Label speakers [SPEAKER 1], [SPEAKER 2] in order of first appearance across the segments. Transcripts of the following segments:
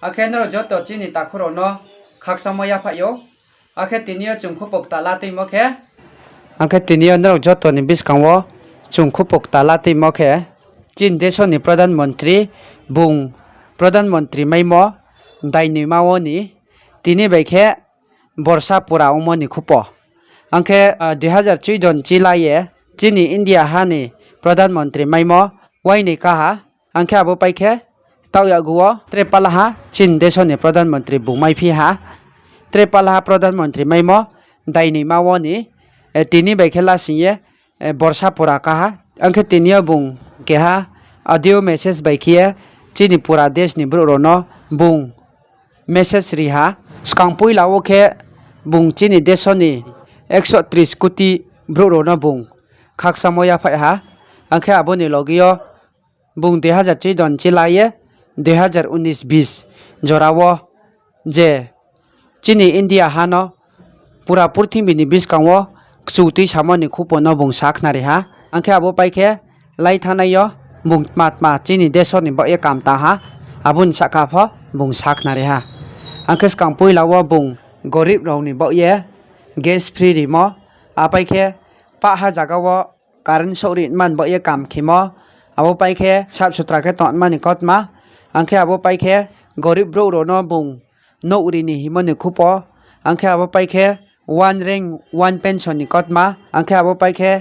[SPEAKER 1] आखे नरो जोतो चिनी ताखुरो नो खाकसामया फायो आखे तिनियो चुंखुपक तालाति मखे आखे तिनियो नरो जोतो नि बिस्कांगो चुंखुपक तालाति मखे चीन देशनि प्रधानमंत्री बुं प्रधानमंत्री माइमो दाइनि मावोनि तिनि बैखे बर्षा पुरा उमोनि खुपो आंखे 2014 चिलाये चीनी इंडिया हानि प्रधानमंत्री माइमो वाइनि काहा आंखे आबो पाइखे ताउया गुओ त्रेपालाहा चीन देशनि प्रधानमंत्री बुमाइफि हा त्रेपालाहा प्रधानमंत्री माइमो दाइनि मावोनि तिनि बैखे लासिये बर्षा पुरा काहा आंखे तिनियो बुं केहा ऑडियो मैसेज बैखिए चीनी पूरा देश नि ब्रोनो बुं मैसेज रिहा स्कांपुई लावोखे बुं चीनी देशनि 130 कोटी ब्रोनो बुं खाकसामया फायहा आंखे आबोनि लगियो बुं 2014 चिलाये 2019-20 जोरावो जे चीनी इंडिया हानो पूरा पृथ्वीनि बिस्कांगो चौथि सामनि खुपोनो बुं साखनारि हा आंखे आबो पाइखे लाई थानायो बुं मातमा चीनी देशनि बये कामता हा आबुन साखाफ बुं साखनारि हा आंखे स्कांपुई लावो बुं गरीब रावनि बये गैस फ्री रिमो आपाइखे पाहा जागावो कारेन्ट सौरि मान बये काम खिमो आबो पाइखे साफ सुथरा के तनमानि कतमा आंखे आबो पाइखे गरीब ब्रोनो बुं नौरिनि हिमनि खुपो आंखे आबो पाइखे वन रैंक वन पेंशन नि कतमा आंखे आबो पाइखे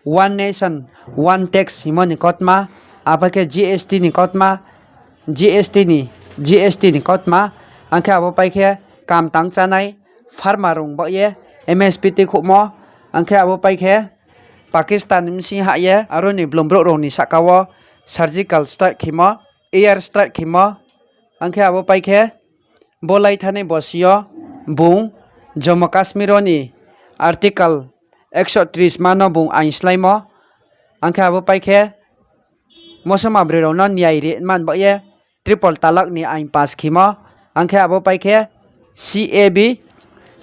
[SPEAKER 1] वन नेशन वन टैक्स हिमनि कतमा आपाइखे जीएसटी नि कतमा जीएसटी नि कतमा आंखे आबो पाइखे काम तांग चानाय फार्मा रुंग बये एमएसपी खुमो आंखे आबो पाइखे पाकिस्तान मिसि हाये आरो नि ब्लुमब्रो रोनि साकावो सर्जिकल स्ट्राइक खिमो एयर स्ट्राइक खिमो आंखे आबो पाइखे बोलाई थाने बसियो बुं जम्मू काश्मीरनि आर्टिकल 130 मानो बुं आइनस्लाइमो आंखे आबो पाइखे मौसम आब्रेरोनो न्याय रे मान बये ट्रिपल तलाक नि आइन पास खिमो आंखे आबो पाइखे CAB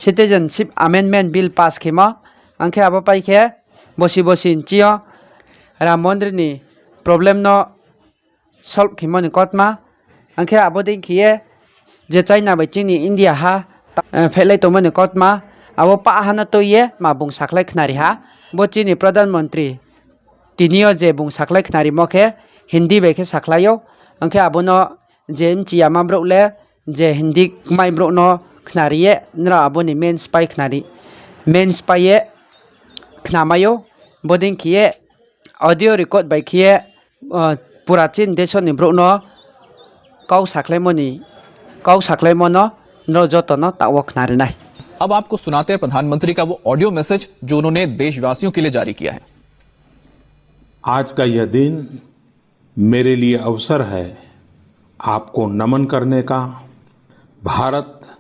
[SPEAKER 1] citizenship amendment bill pass खिमो आंखे आबो पाइखे बसी चियो राम मंदिर नि प्रॉब्लम नो सॉल्व खिमो नि कतमा आंखे आबो देखिए जे चाइना बै चीनी इंडिया हा फेलै तो मनि कतमा आबो पाहाना तो ये मा बुं साखलाय खनारि हा बो चीनी प्रधानमंत्री तिनियो जे बुं साखलाय खनारि मखे हिंदी बैखे साखलायो आंखे आबो नो जे चिया माब्रोले जे हिंदी माइ ब्रोनो खनारिये नरा आबो नि मेन स्पाई खनारि मेन स्पाइये खनामायो बोदिं किए ऑडियो रिकॉर्ड बैखिए पूरा चीन देशनि ब्रोनो काउ साखलाय मनो नो जतनो तावो खनारि नाय।
[SPEAKER 2] अब आपको सुनाते हैं प्रधानमंत्री का वो ऑडियो मैसेज जो उन्होंने देशवासियों के लिए जारी किया है।
[SPEAKER 3] आज का यह दिन मेरे लिए अवसर है आपको नमन करने का, भारत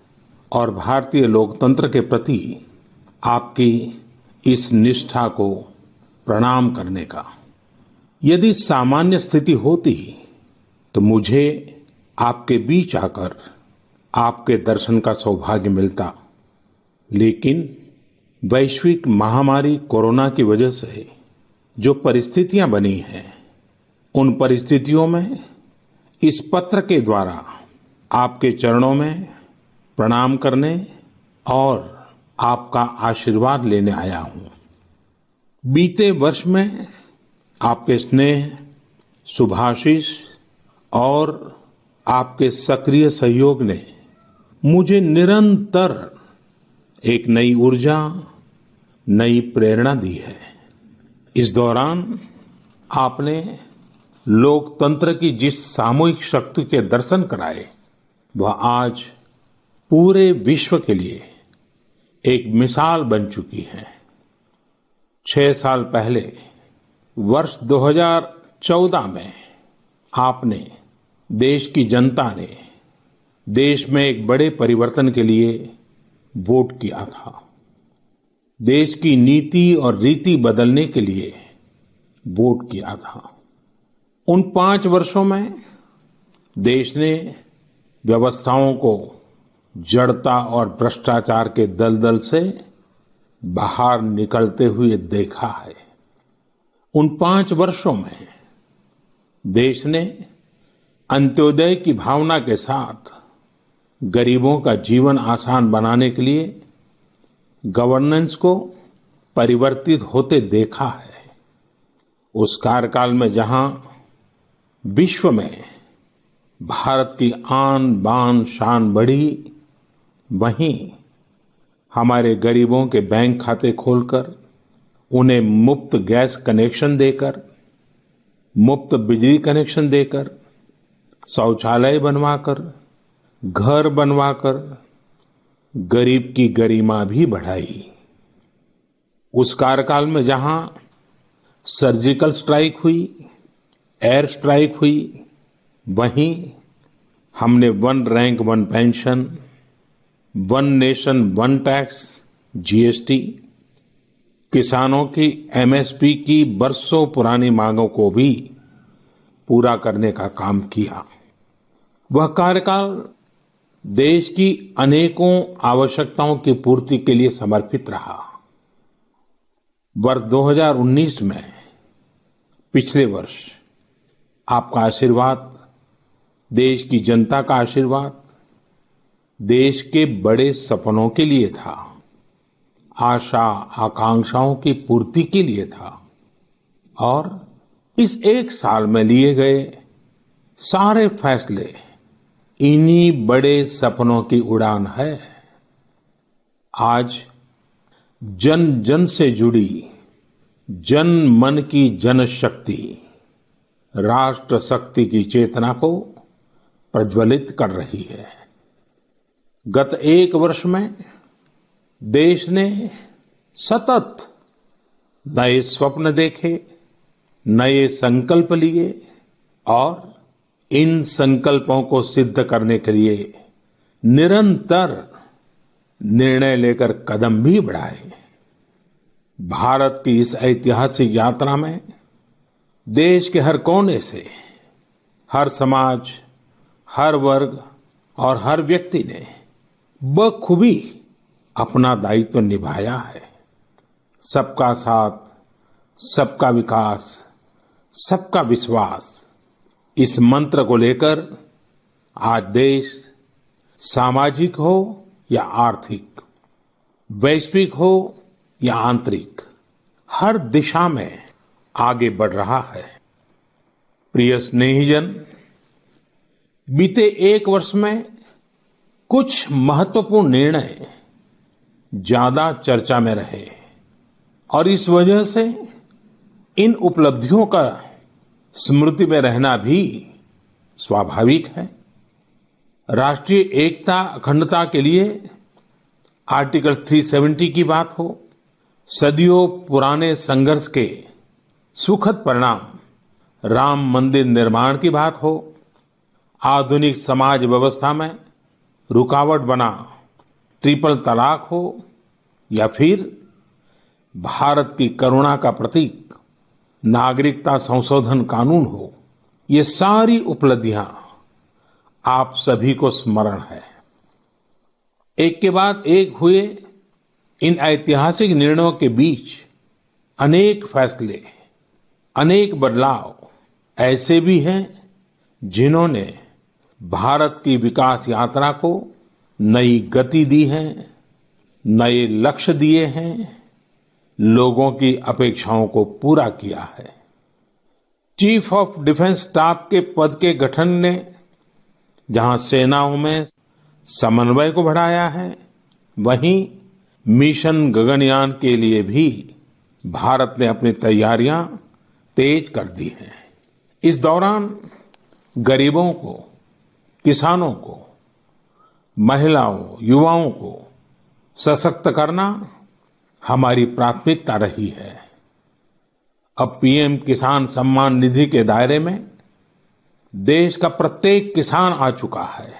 [SPEAKER 3] और भारतीय लोकतंत्र के प्रति आपकी इस निष्ठा को प्रणाम करने का। यदि सामान्य स्थिति होती तो मुझे आपके बीच आकर आपके दर्शन का सौभाग्य मिलता, लेकिन वैश्विक महामारी कोरोना की वजह से जो परिस्थितियां बनी हैं, उन परिस्थितियों में इस पत्र के द्वारा आपके चरणों में प्रणाम करने और आपका आशीर्वाद लेने आया हूं। बीते वर्ष में आपके स्नेह, शुभाशीष और आपके सक्रिय सहयोग ने मुझे निरंतर एक नई ऊर्जा, नई प्रेरणा दी है। इस दौरान आपने लोकतंत्र की जिस सामूहिक शक्ति के दर्शन कराए, वह आज पूरे विश्व के लिए एक मिसाल बन चुकी है। 6 साल पहले वर्ष 2014 में आपने, देश की जनता ने देश में एक बड़े परिवर्तन के लिए वोट किया था। देश की नीति और रीति बदलने के लिए वोट किया था। उन 5 वर्षों में देश ने व्यवस्थाओं को जड़ता और भ्रष्टाचार के दलदल से बाहर निकलते हुए देखा है। उन 5 वर्षों में देश ने अंत्योदय की भावना के साथ गरीबों का जीवन आसान बनाने के लिए गवर्नेंस को परिवर्तित होते देखा है। उस कार्यकाल में जहां विश्व में भारत की आन बान शान बढ़ी, वहीं हमारे गरीबों के बैंक खाते खोलकर, उन्हें मुफ्त गैस कनेक्शन देकर, मुफ्त बिजली कनेक्शन देकर, शौचालय बनवाकर, घर बनवाकर गरीब की गरिमा भी बढ़ाई। उस कार्यकाल में जहां सर्जिकल स्ट्राइक हुई, एयर स्ट्राइक हुई, वहीं हमने one rank one pension, one nation one tax, GST, किसानों की एमएसपी की बरसों पुरानी मांगों को भी पूरा करने का काम किया। वह कार्यकाल देश की अनेकों आवश्यकताओं की पूर्ति के लिए समर्पित रहा। वर्ष 2019 में, पिछले वर्ष, आपका आशीर्वाद, देश की जनता का आशीर्वाद, देश के बड़े सपनों के लिए था, आशा आकांक्षाओं की पूर्ति के लिए था। और इस एक साल में लिए गए सारे फैसले इन्हीं बड़े सपनों की उड़ान है। आज जन जन से जुड़ी जन मन की जनशक्ति राष्ट्र शक्ति की चेतना को प्रज्वलित कर रही है। गत एक वर्ष में देश ने सतत नए स्वप्न देखे, नए संकल्प लिए और इन संकल्पों को सिद्ध करने के लिए निरंतर निर्णय लेकर कदम भी बढ़ाए। भारत की इस ऐतिहासिक यात्रा में देश के हर कोने से, हर समाज, हर वर्ग और हर व्यक्ति ने बखूबी अपना दायित्व निभाया है। सबका साथ, सबका विकास, सबका विश्वास, इस मंत्र को लेकर आज देश सामाजिक हो या आर्थिक, वैश्विक हो या आंतरिक, हर दिशा में आगे बढ़ रहा है। प्रिय स्नेहीजन, बीते एक वर्ष में कुछ महत्वपूर्ण निर्णय ज्यादा चर्चा में रहे और इस वजह से इन उपलब्धियों का स्मृति में रहना भी स्वाभाविक है। राष्ट्रीय एकता अखंडता के लिए आर्टिकल 370 की बात हो, सदियों पुराने संघर्ष के सुखद परिणाम राम मंदिर निर्माण की बात हो, आधुनिक समाज व्यवस्था में रुकावट बना ट्रिपल तलाक हो, या फिर भारत की करुणा का प्रतीक नागरिकता संशोधन कानून हो, ये सारी उपलब्धियां आप सभी को स्मरण है। एक के बाद एक हुए इन ऐतिहासिक निर्णयों के बीच अनेक फैसले, अनेक बदलाव ऐसे भी हैं जिन्होंने भारत की विकास यात्रा को नई गति दी है, नए लक्ष्य दिए हैं, लोगों की अपेक्षाओं को पूरा किया है। चीफ ऑफ डिफेंस स्टाफ के पद के गठन ने जहां सेनाओं में समन्वय को बढ़ाया है, वहीं मिशन गगनयान के लिए भी भारत ने अपनी तैयारियां तेज कर दी हैं। इस दौरान गरीबों को, किसानों को, महिलाओं, युवाओं को सशक्त करना हमारी प्राथमिकता रही है। अब पीएम किसान सम्मान निधि के दायरे में देश का प्रत्येक किसान आ चुका है।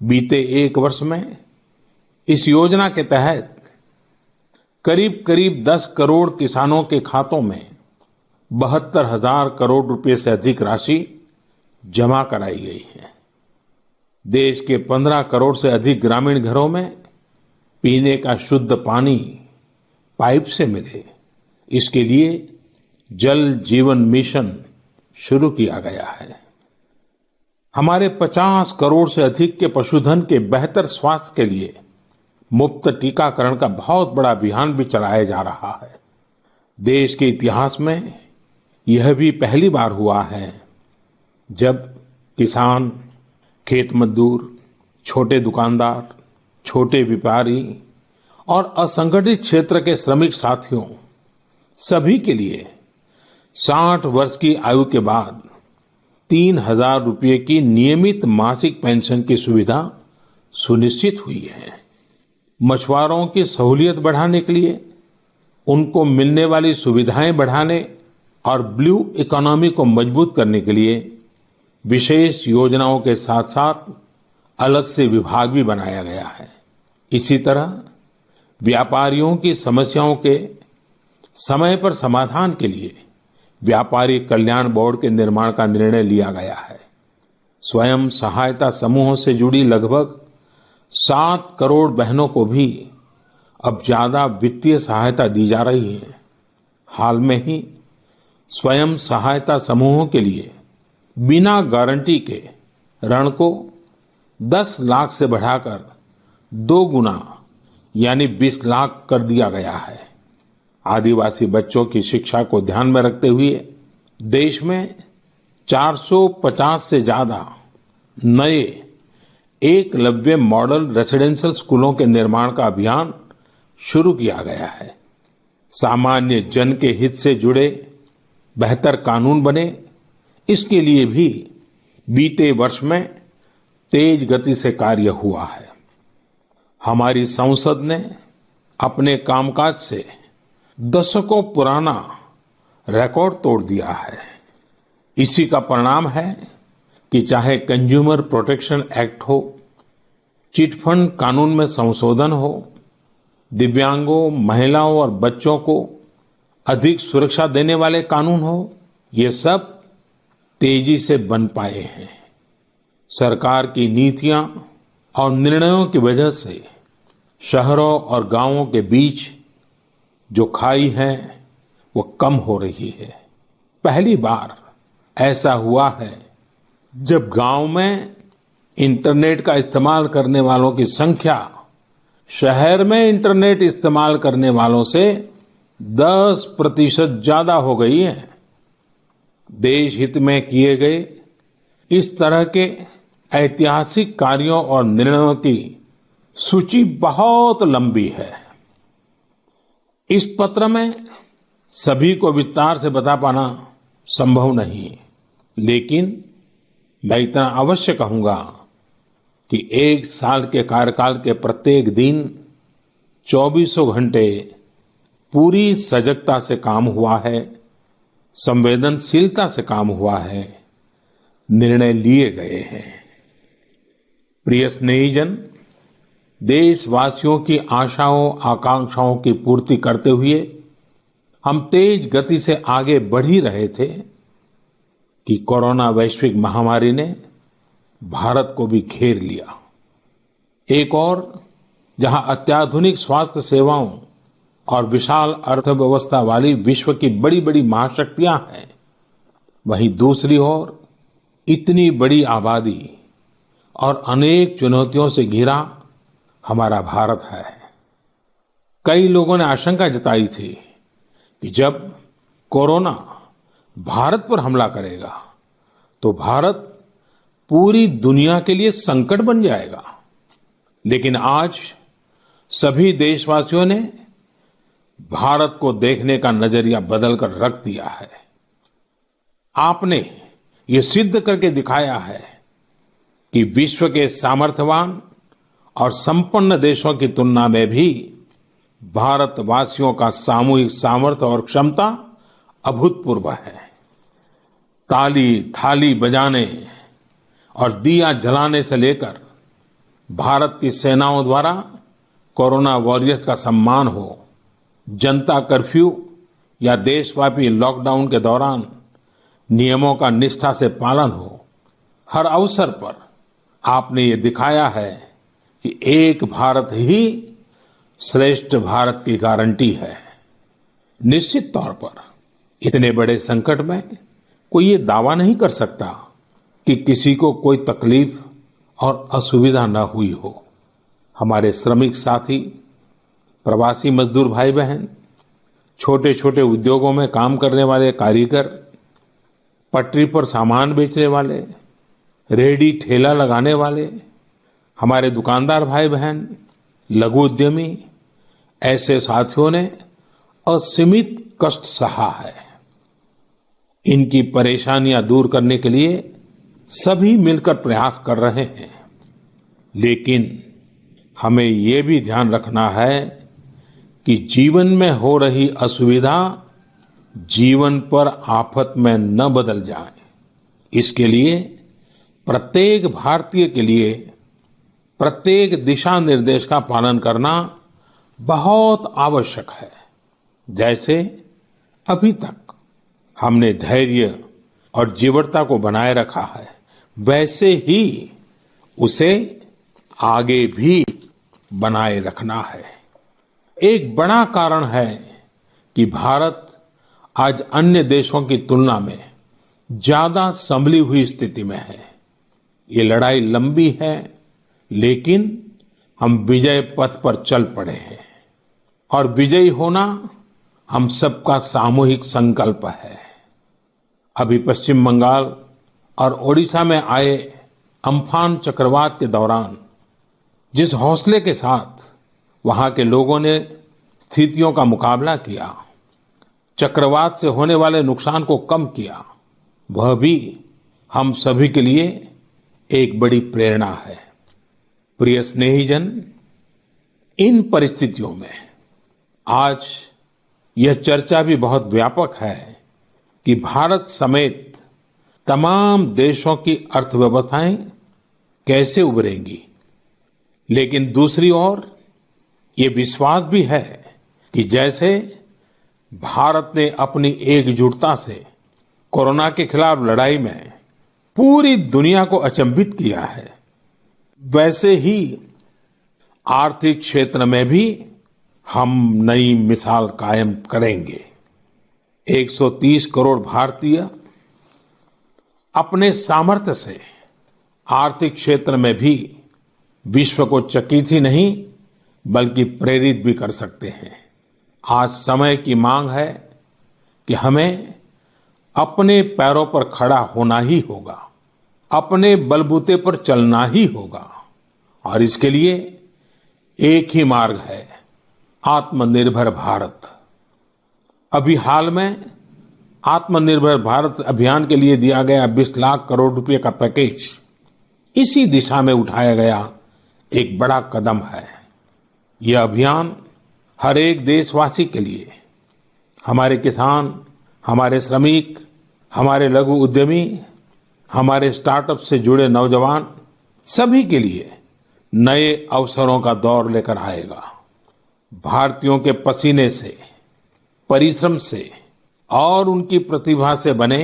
[SPEAKER 3] बीते एक वर्ष में इस योजना के तहत करीब करीब 10 करोड़ किसानों के खातों में 72,000 करोड़ रुपए से अधिक राशि जमा कराई गई है। देश के 15 करोड़ से अधिक ग्रामीण घरों में पीने का शुद्ध पानी पाइप से मिले, इसके लिए जल जीवन मिशन शुरू किया गया है। हमारे 50 करोड़ से अधिक के पशुधन के बेहतर स्वास्थ्य के लिए मुफ्त टीकाकरण का बहुत बड़ा अभियान भी चलाया जा रहा है। देश के इतिहास में यह भी पहली बार हुआ है जब किसान, खेत मजदूर, छोटे दुकानदार, छोटे व्यापारी और असंगठित क्षेत्र के श्रमिक साथियों सभी के लिए 60 वर्ष की आयु के बाद 3,000 रुपये की नियमित मासिक पेंशन की सुविधा सुनिश्चित हुई है। मछुआरों की सहूलियत बढ़ाने के लिए, उनको मिलने वाली सुविधाएं बढ़ाने और ब्लू इकोनॉमी को मजबूत करने के लिए विशेष योजनाओं के साथ साथ अलग से विभाग भी बनाया गया है। इसी तरह व्यापारियों की समस्याओं के समय पर समाधान के लिए व्यापारी कल्याण बोर्ड के निर्माण का निर्णय लिया गया है। स्वयं सहायता समूहों से जुड़ी लगभग 7 करोड़ बहनों को भी अब ज्यादा वित्तीय सहायता दी जा रही है। हाल में ही स्वयं सहायता समूहों के लिए बिना गारंटी के ऋण को 10 लाख से बढ़ाकर 2 गुना यानी 20 लाख कर दिया गया है। आदिवासी बच्चों की शिक्षा को ध्यान में रखते हुए देश में 450 से ज्यादा नए एकलव्य मॉडल रेसिडेंशियल स्कूलों के निर्माण का अभियान शुरू किया गया है। सामान्य जन के हित से जुड़े बेहतर कानून बने, इसके लिए भी बीते वर्ष में तेज गति से कार्य हुआ है। हमारी संसद ने अपने कामकाज से दशकों पुराना रिकॉर्ड तोड़ दिया है। इसी का परिणाम है कि चाहे कंज्यूमर प्रोटेक्शन एक्ट हो, चिट फंड कानून में संशोधन हो, दिव्यांगों, महिलाओं और बच्चों को अधिक सुरक्षा देने वाले कानून हो, ये सब तेजी से बन पाए हैं। सरकार की नीतियां और निर्णयों की वजह से शहरों और गांवों के बीच जो खाई है वो कम हो रही है। पहली बार ऐसा हुआ है जब गांव में इंटरनेट का इस्तेमाल करने वालों की संख्या शहर में इंटरनेट इस्तेमाल करने वालों से 10% ज्यादा हो गई है। देश हित में किए गए इस तरह के ऐतिहासिक कार्यों और निर्णयों की सूची बहुत लंबी है। इस पत्र में सभी को विस्तार से बता पाना संभव नहीं, लेकिन मैं इतना अवश्य कहूंगा कि 1 साल के कार्यकाल के प्रत्येक दिन 24 घंटे पूरी सजगता से काम हुआ है, संवेदनशीलता से काम हुआ है, निर्णय लिए गए हैं। प्रिय स्नेहीजन, देशवासियों की आशाओं आकांक्षाओं की पूर्ति करते हुए हम तेज गति से आगे बढ़ ही रहे थे कि कोरोना वैश्विक महामारी ने भारत को भी घेर लिया। एक और जहां अत्याधुनिक स्वास्थ्य सेवाओं और विशाल अर्थव्यवस्था वाली विश्व की बड़ी बड़ी महाशक्तियां हैं, वहीं दूसरी ओर इतनी बड़ी आबादी और अनेक चुनौतियों से घिरा हमारा भारत है। कई लोगों ने आशंका जताई थी कि जब कोरोना भारत पर हमला करेगा तो भारत पूरी दुनिया के लिए संकट बन जाएगा। लेकिन आज सभी देशवासियों ने भारत को देखने का नजरिया बदलकर रख दिया है। आपने ये सिद्ध करके दिखाया है कि विश्व के सामर्थ्यवान और संपन्न देशों की तुलना में भी भारतवासियों का सामूहिक सामर्थ्य और क्षमता अभूतपूर्व है। ताली थाली बजाने और दिया जलाने से लेकर भारत की सेनाओं द्वारा कोरोना वॉरियर्स का सम्मान हो, जनता कर्फ्यू या देशव्यापी लॉकडाउन के दौरान नियमों का निष्ठा से पालन हो, हर अवसर पर आपने ये दिखाया है कि एक भारत ही श्रेष्ठ भारत की गारंटी है। निश्चित तौर पर इतने बड़े संकट में कोई ये दावा नहीं कर सकता कि किसी को कोई तकलीफ और असुविधा न हुई हो। हमारे श्रमिक साथी, प्रवासी मजदूर भाई बहन, छोटे छोटे उद्योगों में काम करने वाले कारीगर, पटरी पर सामान बेचने वाले, रेहड़ी ठेला लगाने वाले, हमारे दुकानदार भाई बहन, लघु उद्यमी, ऐसे साथियों ने असीमित कष्ट सहा है। इनकी परेशानियां दूर करने के लिए सभी मिलकर प्रयास कर रहे हैं, लेकिन हमें ये भी ध्यान रखना है कि जीवन में हो रही असुविधा जीवन पर आफत में न बदल जाए। इसके लिए प्रत्येक भारतीय के लिए प्रत्येक दिशा निर्देश का पालन करना बहुत आवश्यक है। जैसे अभी तक हमने धैर्य और जीवटता को बनाए रखा है, वैसे ही उसे आगे भी बनाए रखना है। एक बड़ा कारण है कि भारत आज अन्य देशों की तुलना में ज्यादा संभली हुई स्थिति में है। ये लड़ाई लंबी है, लेकिन हम विजय पथ पर चल पड़े हैं और विजयी होना हम सबका सामूहिक संकल्प है। अभी पश्चिम बंगाल और ओडिशा में आए अम्फान चक्रवात के दौरान जिस हौसले के साथ वहां के लोगों ने स्थितियों का मुकाबला किया, चक्रवात से होने वाले नुकसान को कम किया, वह भी हम सभी के लिए एक बड़ी प्रेरणा है। प्रिय स्नेहीजन, इन परिस्थितियों में आज यह चर्चा भी बहुत व्यापक है कि भारत समेत तमाम देशों की अर्थव्यवस्थाएं कैसे उभरेंगी, लेकिन दूसरी ओर ये विश्वास भी है कि जैसे भारत ने अपनी एकजुटता से कोरोना के खिलाफ लड़ाई में पूरी दुनिया को अचंभित किया है, वैसे ही आर्थिक क्षेत्र में भी हम नई मिसाल कायम करेंगे। 130 करोड़ भारतीय अपने सामर्थ्य से आर्थिक क्षेत्र में भी विश्व को चकित ही नहीं बल्कि प्रेरित भी कर सकते हैं। आज समय की मांग है कि हमें अपने पैरों पर खड़ा होना ही होगा, अपने बलबूते पर चलना ही होगा, और इसके लिए एक ही मार्ग है, आत्मनिर्भर भारत। अभी हाल में आत्मनिर्भर भारत अभियान के लिए दिया गया 20 लाख करोड़ रुपए का पैकेज इसी दिशा में उठाया गया एक बड़ा कदम है। यह अभियान हर एक देशवासी के लिए, हमारे किसान, हमारे श्रमिक, हमारे लघु उद्यमी, हमारे स्टार्टअप से जुड़े नौजवान, सभी के लिए नए अवसरों का दौर लेकर आएगा। भारतीयों के पसीने से, परिश्रम से और उनकी प्रतिभा से बने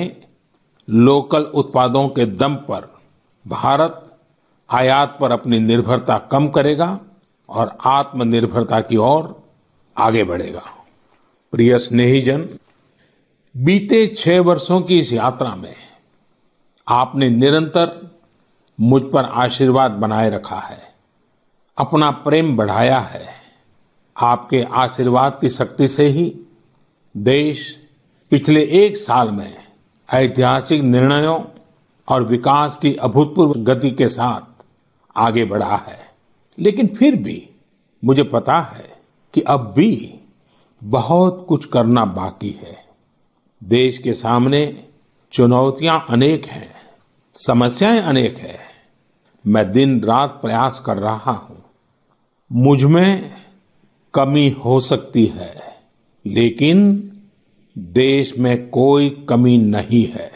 [SPEAKER 3] लोकल उत्पादों के दम पर भारत आयात पर अपनी निर्भरता कम करेगा और आत्मनिर्भरता की ओर आगे बढ़ेगा। प्रिय स्नेहीजन, बीते 6 वर्षों की इस यात्रा में आपने निरंतर मुझ पर आशीर्वाद बनाए रखा है, अपना प्रेम बढ़ाया है। आपके आशीर्वाद की शक्ति से ही देश पिछले 1 साल में ऐतिहासिक निर्णयों और विकास की अभूतपूर्व गति के साथ आगे बढ़ा है। लेकिन फिर भी मुझे पता है कि अब भी बहुत कुछ करना बाकी है। देश के सामने चुनौतियां अनेक हैं, समस्याएं अनेक हैं। मैं दिन रात प्रयास कर रहा हूं। मुझ में कमी हो सकती है, लेकिन देश में कोई कमी नहीं है,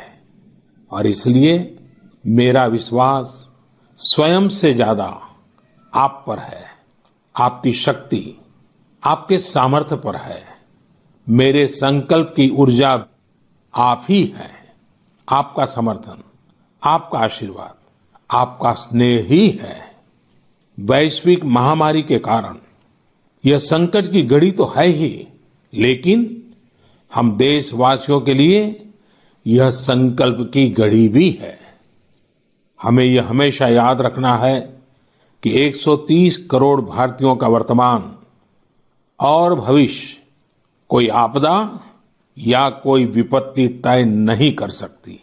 [SPEAKER 3] और इसलिए मेरा विश्वास स्वयं से ज्यादा आप पर है, आपकी शक्ति, आपके सामर्थ्य पर है। मेरे संकल्प की ऊर्जा आप ही है। आपका समर्थन, आपका आशीर्वाद, आपका स्नेह ही है। वैश्विक महामारी के कारण यह संकट की घड़ी तो है ही, लेकिन हम देशवासियों के लिए यह संकल्प की घड़ी भी है। हमें यह हमेशा याद रखना है कि 130 करोड़ भारतीयों का वर्तमान और भविष्य कोई आपदा या कोई विपत्ति तय नहीं कर सकती।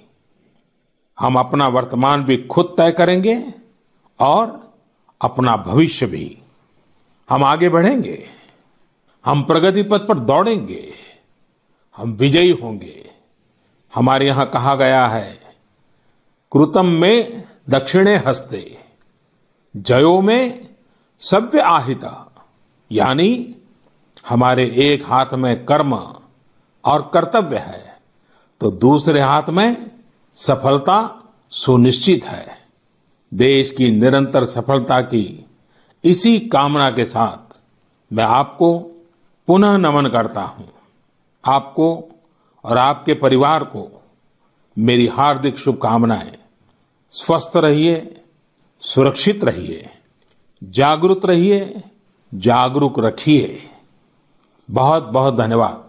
[SPEAKER 3] हम अपना वर्तमान भी खुद तय करेंगे और अपना भविष्य भी। हम आगे बढ़ेंगे, हम प्रगति पथ पर दौड़ेंगे, हम विजयी होंगे। हमारे यहां कहा गया है, कृतम में दक्षिणे हस्ते, जयो में सव्य आहिता, यानी हमारे एक हाथ में कर्म और कर्तव्य है तो दूसरे हाथ में सफलता सुनिश्चित है। देश की निरंतर सफलता की इसी कामना के साथ मैं आपको पुनः नमन करता हूं। आपको और आपके परिवार को मेरी हार्दिक शुभकामनाएं। स्वस्थ रहिए, सुरक्षित रहिए, जागरूक रहिए, जागरूक रखिए। बहुत बहुत धन्यवाद।